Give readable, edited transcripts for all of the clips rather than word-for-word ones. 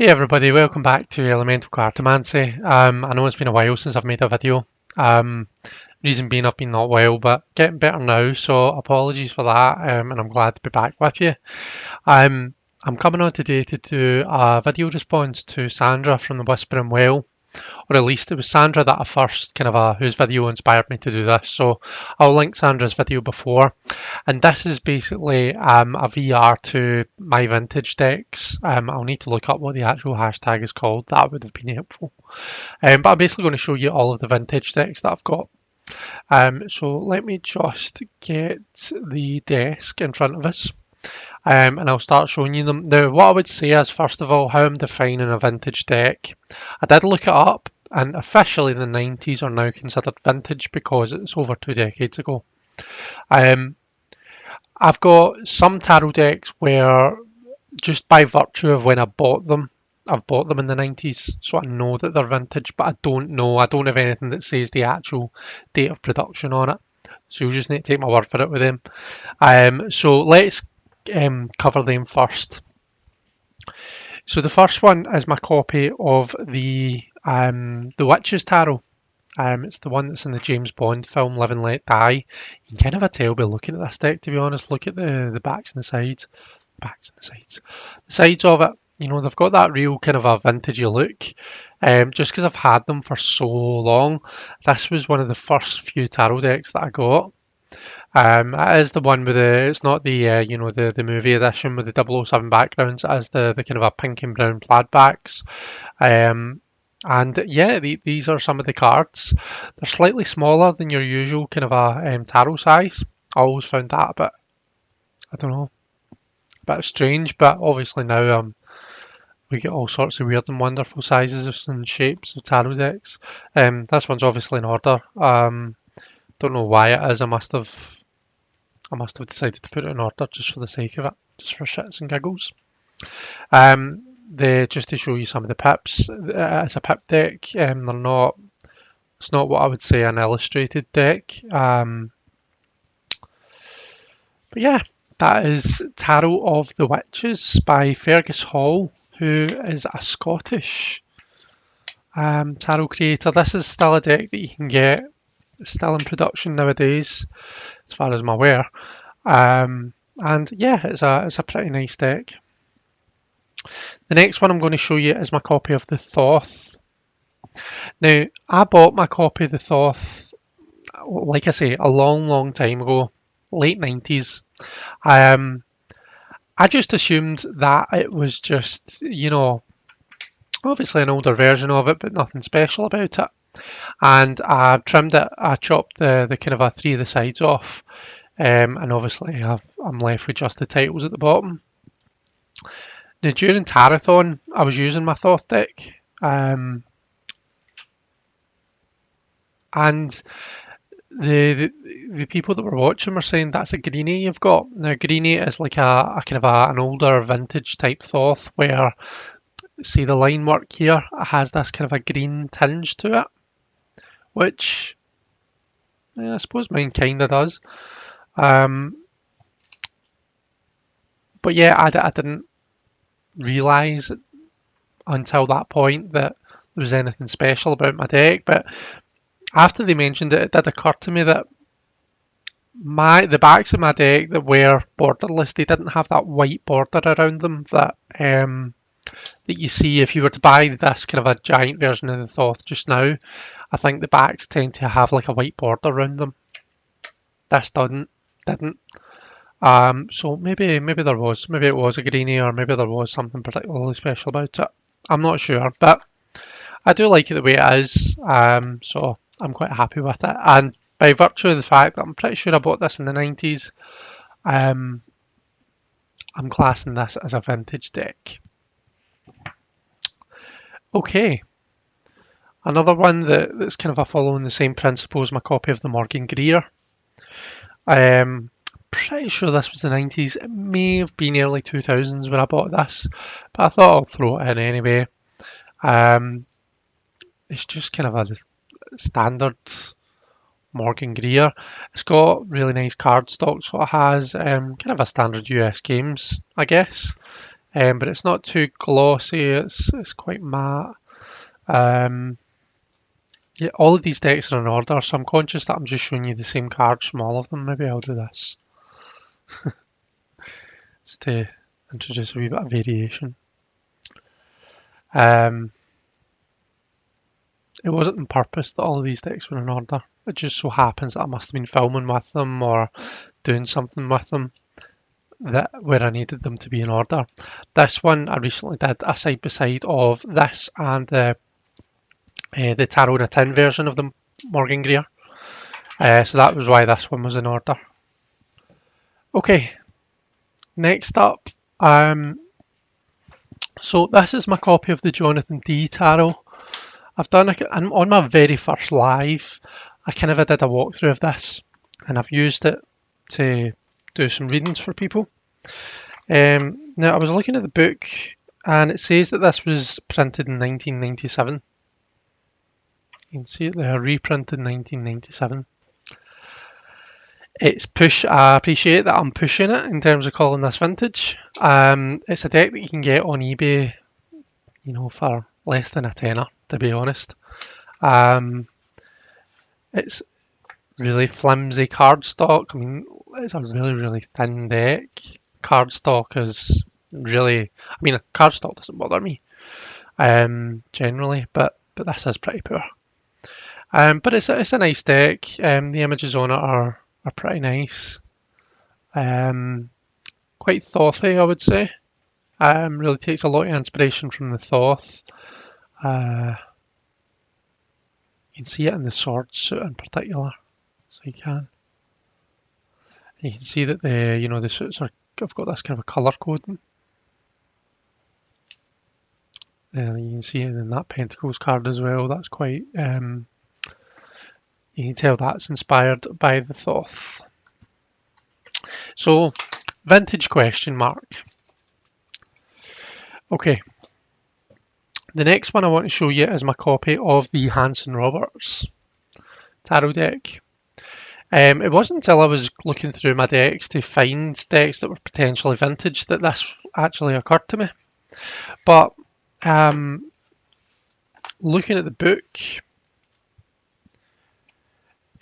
Hey everybody, welcome back to Elemental Cartomancy. I know it's been a while since I've made a video. Reason being I've been not well, but getting better now, so apologies for that, and I'm glad to be back with you. I'm coming on today to do a video response to Sandra from the Whispering Well, or at least it was Sandra that I first whose video inspired me to do this. So I'll link Sandra's video before, and this is basically a VR to my vintage decks. I'll need to look up what the actual hashtag is called. That would have been helpful. But I'm basically going to show you all of the vintage decks that I've got. So let me just get the desk in front of us. And I'll start showing you them. Now, what I would say is, first of all, how I'm defining a vintage deck. I did look it up, and officially the 90s are now considered vintage because it's over 2 decades ago. I've got some tarot decks where, just by virtue of when I bought them, I've bought them in the 90s, so I know that they're vintage, but I don't have anything that says the actual date of production on it. So you'll just need to take my word for it with them. So let's cover them first. So the first one is my copy of the Witch's Tarot. It's the one that's in the James Bond film Live and Let Die. You can kind of a tell by looking at this deck, to be honest. Look at the backs and the sides. Backs and the sides. The sides of it, you know, they've got that real kind of a vintagey look. Just because I've had them for so long. This was one of the first few tarot decks that I got. It is the one with it's not the, the movie edition with the 007 backgrounds. It is the kind of a pink and brown plaid backs. And yeah, these are some of the cards. They're slightly smaller than your usual kind of a tarot size. I always found that a bit, I don't know, a bit strange, but obviously now we get all sorts of weird and wonderful sizes and shapes of tarot decks. This one's obviously in order. Don't know why it is. I must have decided to put it in order just for the sake of it, just for shits and giggles. Just to show you some of the pips, it's a pip deck. It's not what I would say an illustrated deck. But yeah, that is Tarot of the Witches by Fergus Hall, who is a Scottish tarot creator. This is still a deck that you can get, still in production nowadays, as far as I'm aware. And yeah, it's a pretty nice deck. The next one I'm going to show you is my copy of the Thoth. Now, I bought my copy of the Thoth, like I say, a long time ago, late 90s. I just assumed that it was just, obviously an older version of it, but nothing special about it. And I trimmed it, I chopped the kind of a 3 of the sides off, and obviously I'm left with just the titles at the bottom. Now during Tarathon, I was using my Thoth deck, and the people that were watching were saying that's a greenie you've got. Now greenie is like a kind of an older vintage type Thoth where, see the line work here, it has this kind of a green tinge to it, which I suppose mine kind of does. But yeah, I didn't realise until that point that there was anything special about my deck. But after they mentioned it, it did occur to me that the backs of my deck that were borderless, they didn't have that white border around them that you see if you were to buy this kind of a giant version of the Thoth just now. I think the backs tend to have like a white border around them. This didn't. So maybe it was a greenie, or maybe there was something particularly special about it. I'm not sure, but I do like it the way it is. So I'm quite happy with it. And by virtue of the fact that I'm pretty sure I bought this in the 90s, I'm classing this as a vintage deck. Okay. Another one that's kind of following the same principle as my copy of the Morgan Greer. Pretty sure this was the 90s. It may have been early 2000s when I bought this, but I thought I'll throw it in anyway. It's just kind of a standard Morgan Greer. It's got really nice card stock, so it has kind of a standard US games, I guess. but it's not too glossy. It's quite matte. Yeah, all of these decks are in order, so I'm conscious that I'm just showing you the same cards from all of them. Maybe I'll do this just to introduce a wee bit of variation. It wasn't on purpose that all of these decks were in order. It just so happens that I must have been filming with them or doing something with them where I needed them to be in order. This one I recently did a side by side of this and the Tarot in a Tin version of the Morgan Greer. So that was why this one was in order. Okay, next up, so this is my copy of the Jonathan D Tarot. I've done on my very first live, I kind of did a walkthrough of this, and I've used it to do some readings for people. Now I was looking at the book, and it says that this was printed in 1997. You can see it there, reprinted in 1997. It's I appreciate that I'm pushing it in terms of calling this vintage. It's a deck that you can get on eBay, for less than a tenner, to be honest. It's really flimsy cardstock. I mean, it's a really, really thin deck. Cardstock is really, cardstock doesn't bother me, generally, but this is pretty poor. But it's a nice deck. The images on it are pretty nice. Quite Thothy, I would say. Really takes a lot of inspiration from the Thoth. You can see it in the sword suit in particular, so you can. You can see that the suits have got this kind of a colour coding. You can see it in that Pentacles card as well. That's quite. You can tell that's inspired by the Thoth. So, vintage question mark. Okay. The next one I want to show you is my copy of the Hanson Roberts tarot deck. It wasn't until I was looking through my decks to find decks that were potentially vintage that this actually occurred to me. But looking at the book,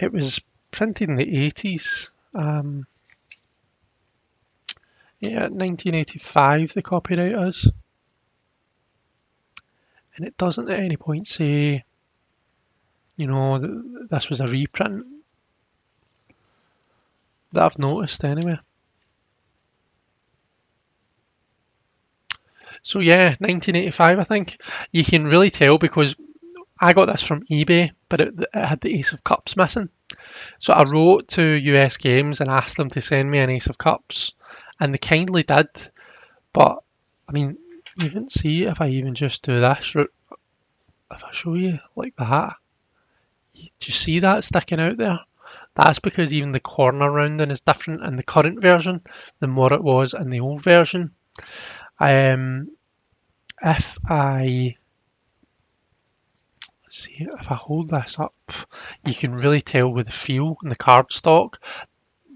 it was printed in the 80s. 1985 the copyright is. And it doesn't at any point say, this was a reprint that I've noticed anyway. So yeah, 1985 I think. You can really tell because I got this from eBay, but it had the Ace of Cups missing. So I wrote to US Games and asked them to send me an Ace of Cups, and they kindly did. But, you can see if I even just do this, if I show you like that, do you see that sticking out there? That's because even the corner rounding is different in the current version than what it was in the old version. If I hold this up, you can really tell with the feel in the cardstock.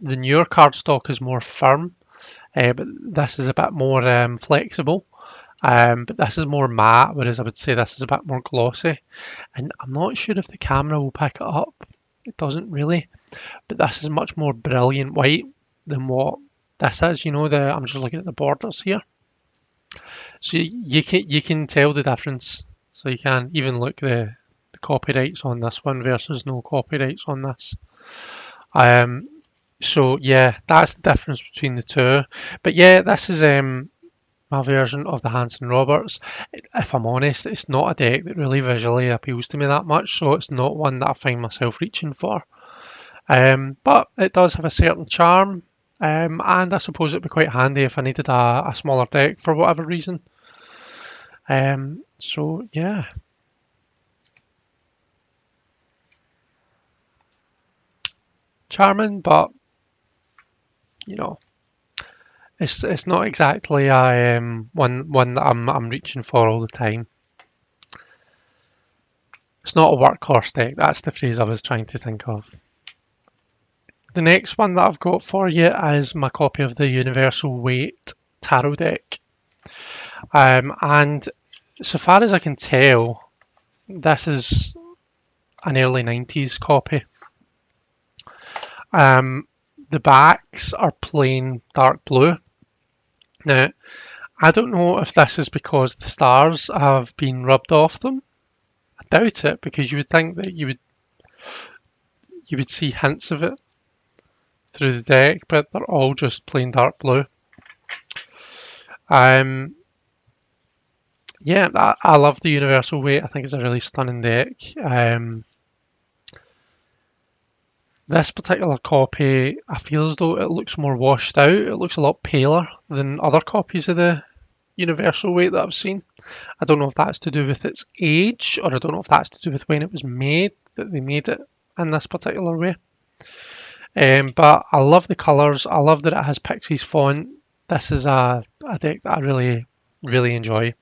The newer cardstock is more firm, but this is a bit more flexible. But this is more matte, whereas I would say this is a bit more glossy. And I'm not sure if the camera will pick it up. It doesn't really. But this is much more brilliant white than what this is. I'm just looking at the borders here. So you can tell the difference. So you can even look the copyrights on this one versus no copyrights on this. So yeah, that's the difference between the two. But yeah, this is my version of the Hanson Roberts. If I'm honest, it's not a deck that really visually appeals to me that much, so it's not one that I find myself reaching for. But it does have a certain charm, and I suppose it'd be quite handy if I needed a smaller deck for whatever reason. So yeah. Charming, but it's not exactly a one that I'm reaching for all the time. It's not a workhorse deck. That's the phrase I was trying to think of. The next one that I've got for you is my copy of the Universal Weight Tarot deck. And so far as I can tell, this is an early 90s copy. The backs are plain dark blue. Now, I don't know if this is because the stars have been rubbed off them. I doubt it, because you would think that you would see hints of it through the deck, but they're all just plain dark blue. Yeah, I love the universal weight. I think it's a really stunning deck. This particular copy, I feel as though it looks more washed out. It looks a lot paler than other copies of the universal weight that I've seen. I don't know if that's to do with its age, or I don't know if that's to do with when it was made, that they made it in this particular way. But I love the colours. I love that it has Pixies font. This is a deck that I really, really enjoy.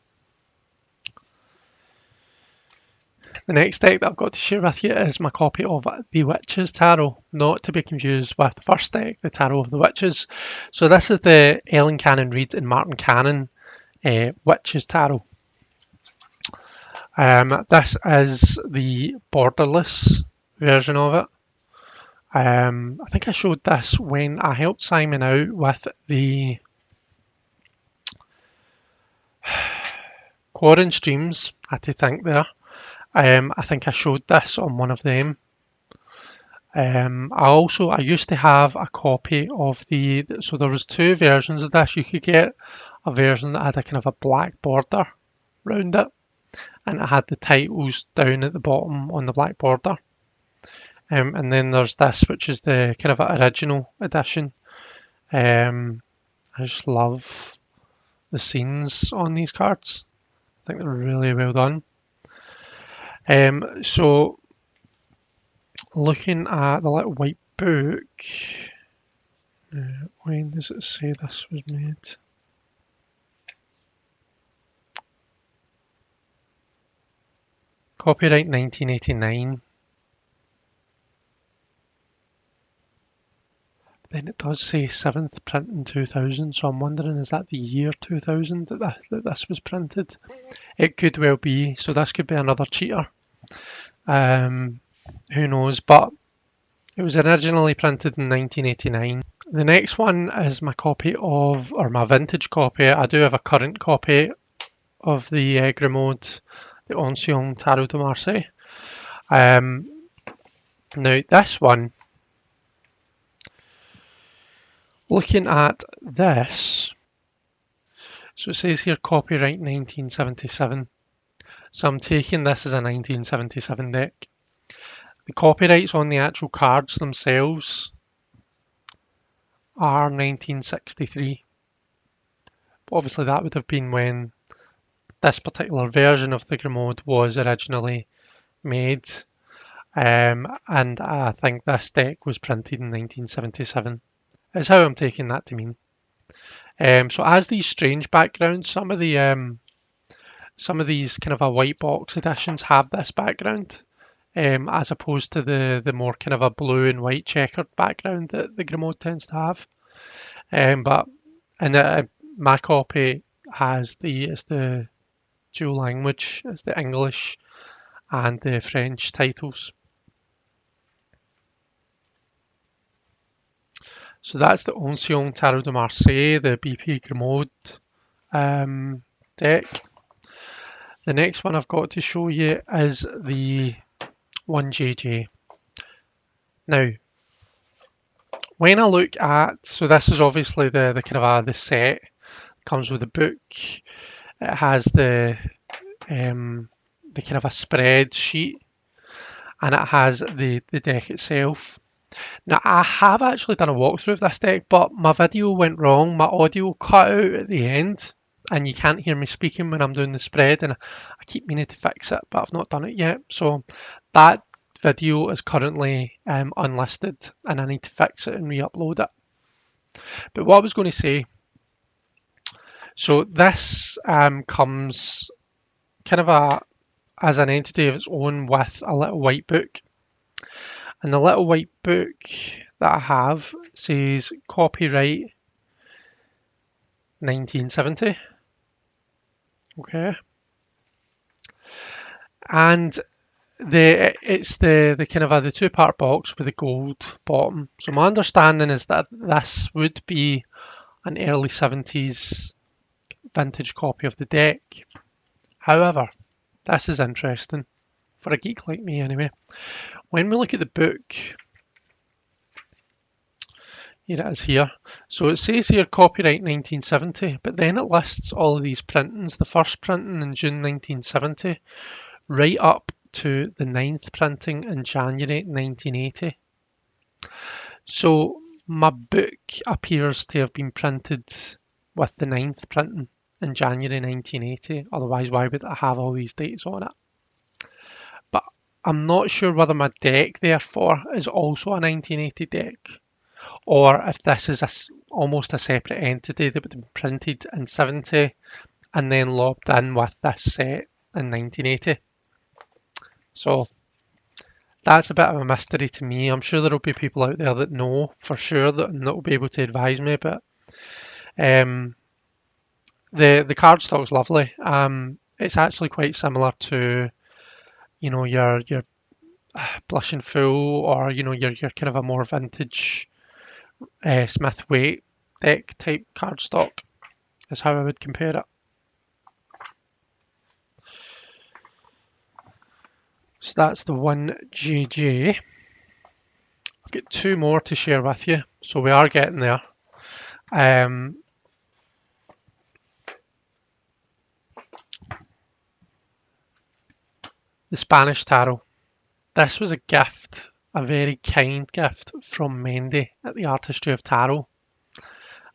The next deck that I've got to share with you is my copy of the Witches Tarot, not to be confused with the first deck, the Tarot of the Witches. So this is the Ellen Cannon Reid and Martin Cannon Witches Tarot. This is the borderless version of it. I think I showed this when I helped Simon out with the Quarren streams. I had to think there. I think I showed this on one of them. I used to have a copy of so there was two versions of this. You could get a version that had a kind of a black border round it, and it had the titles down at the bottom on the black border. And then there's this, which is the kind of original edition. I just love the scenes on these cards. I think they're really well done. So looking at the little white book, when does it say this was made? Copyright 1989. Then it does say 7th print in 2000, so I'm wondering, is that the year 2000 that this was printed? It could well be, so this could be another cheater. Who knows, but it was originally printed in 1989. The next one is my vintage copy. I do have a current copy of the Grimaud, the Ancien Tarot de Marseille. Now this one, looking at this, so it says here copyright 1977. So I'm taking this as a 1977 deck. The copyrights on the actual cards themselves are 1963. But obviously that would have been when this particular version of the Grimaud was originally made. And I think this deck was printed in 1977. Is how I'm taking that to mean. So it has these strange backgrounds. Some of these kind of a white box editions have this background, as opposed to the more kind of a blue and white checkered background that the Grimaud tends to have. But my copy has the dual language, it's the English and the French titles. So that's the Ancien Tarot de Marseille, the BP Grimaud deck. The next one I've got to show you is the 1JJ. Now, when I look at, so this is obviously the kind of the set. It comes with a book. It has the kind of a spread sheet, and it has the deck itself. Now, I have actually done a walkthrough of this deck, but my video went wrong. My audio cut out at the end, and you can't hear me speaking when I'm doing the spread, and I keep meaning to fix it, but I've not done it yet. So that video is currently unlisted, and I need to fix it and re-upload it. But what I was going to say, so this comes kind of as an entity of its own with a little white book. And the little white book that I have says copyright 1970. Okay, and it's the kind of the two-part box with the gold bottom. So my understanding is that this would be an early 70s vintage copy of the deck. However, this is interesting for a geek like me anyway. When we look at the book, here it is here. So it says here copyright 1970, but then it lists all of these printings. The first printing in June 1970, right up to the ninth printing in January 1980. So my book appears to have been printed with the ninth printing in January 1980. Otherwise, why would it have all these dates on it? But I'm not sure whether my deck, therefore, is also a 1980 deck, or if this is almost a separate entity that would have been printed in 70 and then lobbed in with this set in 1980. So that's a bit of a mystery to me. I'm sure there'll be people out there that know for sure that will be able to advise me. But the cardstock's lovely. It's actually quite similar to your Blushing Fool, or your kind of a more vintage Smith Waite deck type cardstock is how I would compare it. So that's the 1JJ. I've got two more to share with you, so we are getting there. The Spanish Tarot. This was a gift, a very kind gift from Mendy at the Artistry of Tarot.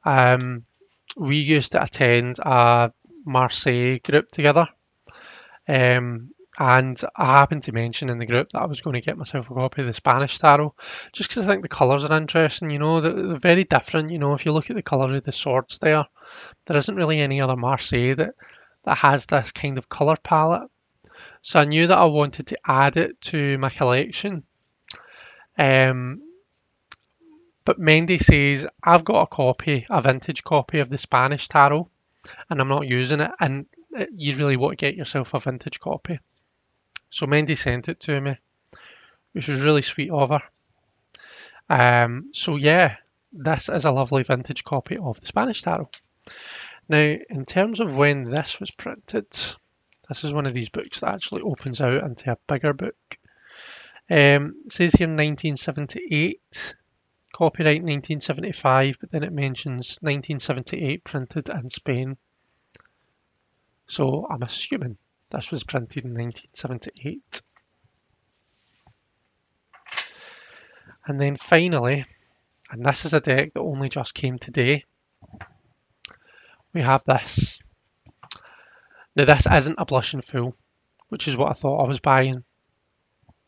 We used to attend a Marseille group together, and I happened to mention in the group that I was going to get myself a copy of the Spanish Tarot, just because I think the colours are interesting. They're very different. If you look at the colour of the swords there isn't really any other Marseille that has this kind of colour palette. So I knew that I wanted to add it to my collection. But Mendy says, I've got a vintage copy of the Spanish Tarot, and I'm not using it, and you really want to get yourself a vintage copy. So Mendy sent it to me, which was really sweet of her. So yeah, this is a lovely vintage copy of the Spanish Tarot. Now, in terms of when this was printed, this is one of these books that actually opens out into a bigger book. It says here 1978, copyright 1975, but then it mentions 1978 printed in Spain. So I'm assuming this was printed in 1978. And then finally, and this is a deck that only just came today, we have this. Now this isn't a Blushing Fool, which is what I thought I was buying,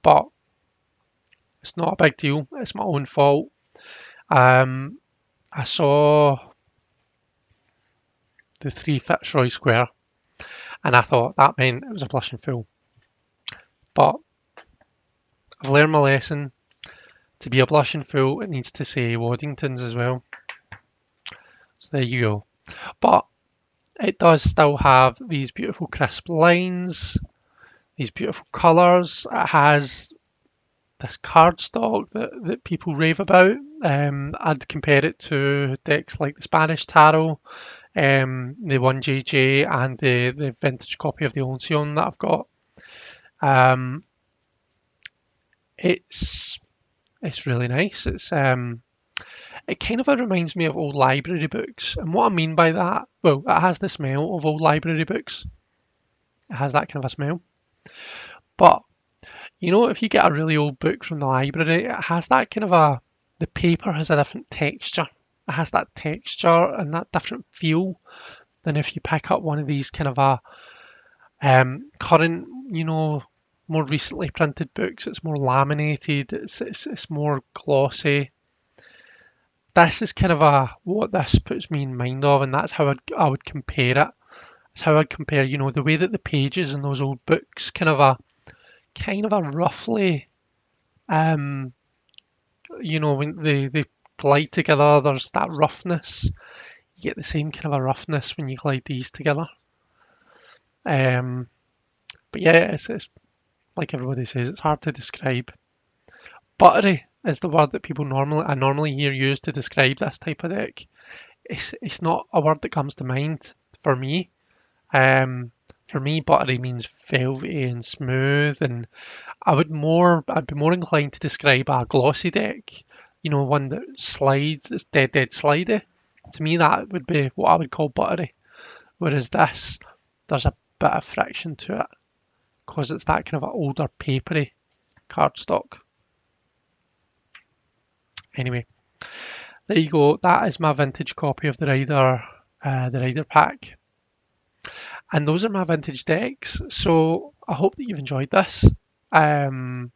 but it's not a big deal. It's my own fault. I saw the 3 Fitzroy Square, and I thought that meant it was a Blushing Fool. But I've learned my lesson. To be a Blushing Fool, it needs to say Waddington's as well. So there you go. But it does still have these beautiful crisp lines, these beautiful colours. It has this cardstock that people rave about. I'd compare it to decks like the Spanish Tarot, the 1JJ, and the vintage copy of the Oncion that I've got. It's really nice. It kind of reminds me of old library books, and what I mean by that, well, it has the smell of old library books. It has that kind of a smell. But if you get a really old book from the library, it has that kind of the paper has a different texture. It has that texture and that different feel than if you pick up one of these kind of current, more recently printed books. It's more laminated. It's more glossy. This is kind of what this puts me in mind of, and that's how I would compare it. That's how I'd compare, the way that the pages in those old books kind of a roughly, when they glide together, there's that roughness. You get the same kind of a roughness when you glide these together. But yeah, it's like everybody says, it's hard to describe. Buttery is the word that I normally hear used to describe this type of deck. It's not a word that comes to mind for me. Um, for me, buttery means velvety and smooth, and I'd be more inclined to describe a glossy deck. You know, one that slides, that's dead slidey. To me, that would be what I would call buttery. Whereas this, there's a bit of friction to it because it's that kind of an older papery cardstock. Anyway, there you go. That is my vintage copy of the Rider pack. And those are my vintage decks. So I hope that you've enjoyed this. Um,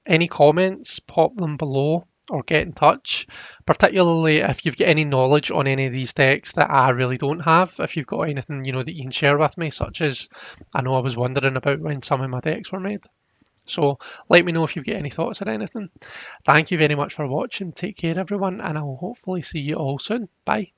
any comments, pop them below or get in touch. Particularly if you've got any knowledge on any of these decks that I really don't have. If you've got anything that you can share with me, such as I know I was wondering about when some of my decks were made. So let me know if you've got any thoughts or anything. Thank you very much for watching. Take care, everyone, and I will hopefully see you all soon. Bye.